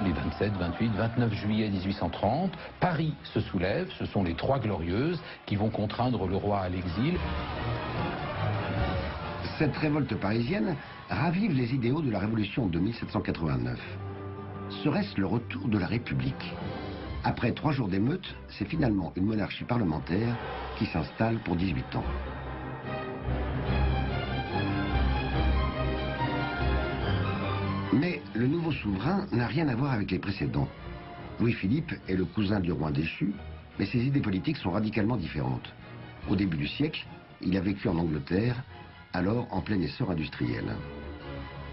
les 27, 28, 29 juillet 1830. Paris se soulève, ce sont les Trois Glorieuses qui vont contraindre le roi à l'exil. Cette révolte parisienne ravive les idéaux de la Révolution de 1789. Serait-ce le retour de la République? Après 3 jours d'émeute, c'est finalement une monarchie parlementaire qui s'installe pour 18 ans. Mais le nouveau souverain n'a rien à voir avec les précédents. Louis-Philippe est le cousin du roi déchu, mais ses idées politiques sont radicalement différentes. Au début du siècle, il a vécu en Angleterre, alors en plein essor industriel.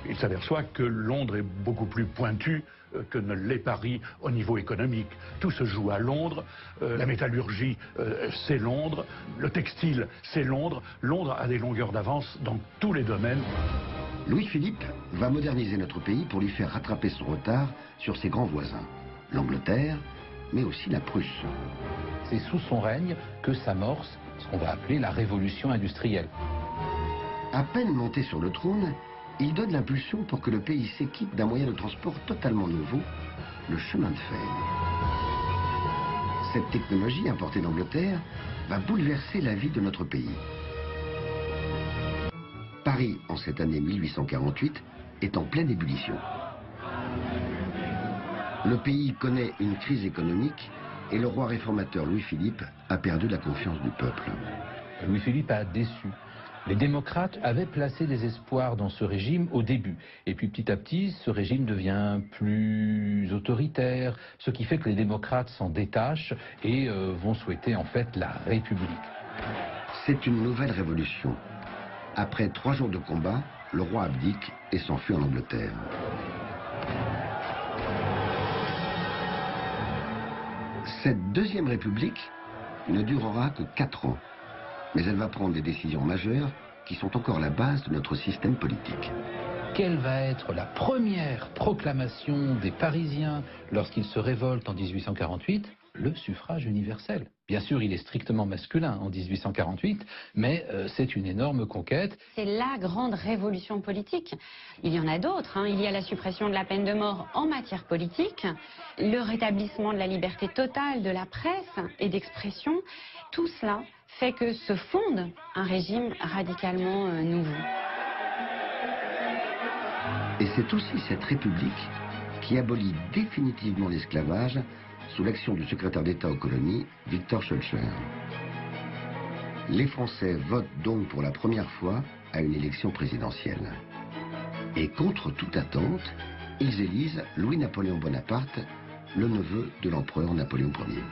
Il s'aperçoit que Londres est beaucoup plus pointu que ne l'est Paris au niveau économique. Tout se joue à Londres, la métallurgie c'est Londres, le textile c'est Londres. Londres a des longueurs d'avance dans tous les domaines. Louis-Philippe va moderniser notre pays pour lui faire rattraper son retard sur ses grands voisins, l'Angleterre, mais aussi la Prusse. C'est sous son règne que s'amorce ce qu'on va appeler la révolution industrielle. À peine monté sur le trône, il donne l'impulsion pour que le pays s'équipe d'un moyen de transport totalement nouveau, le chemin de fer. Cette technologie importée d'Angleterre va bouleverser la vie de notre pays. Paris, en cette année 1848, est en pleine ébullition. Le pays connaît une crise économique et le roi réformateur Louis-Philippe a perdu la confiance du peuple. Louis-Philippe a déçu. Les démocrates avaient placé des espoirs dans ce régime au début. Et puis petit à petit, ce régime devient plus autoritaire, ce qui fait que les démocrates s'en détachent et vont souhaiter en fait la République. C'est une nouvelle révolution. Après 3 jours de combat, le roi abdique et s'enfuit en Angleterre. Cette deuxième république ne durera que 4 ans. Mais elle va prendre des décisions majeures qui sont encore la base de notre système politique. Quelle va être la première proclamation des Parisiens lorsqu'ils se révoltent en 1848? Le suffrage universel. Bien sûr, il est strictement masculin en 1848, mais c'est une énorme conquête. C'est la grande révolution politique. Il y en a d'autres, hein. Il y a la suppression de la peine de mort en matière politique, le rétablissement de la liberté totale de la presse et d'expression. Tout cela fait que se fonde un régime radicalement nouveau. Et c'est aussi cette république qui abolit définitivement l'esclavage sous l'action du secrétaire d'État aux colonies, Victor Schœlcher. Les Français votent donc pour la première fois à une élection présidentielle. Et contre toute attente, ils élisent Louis-Napoléon Bonaparte, le neveu de l'empereur Napoléon Ier.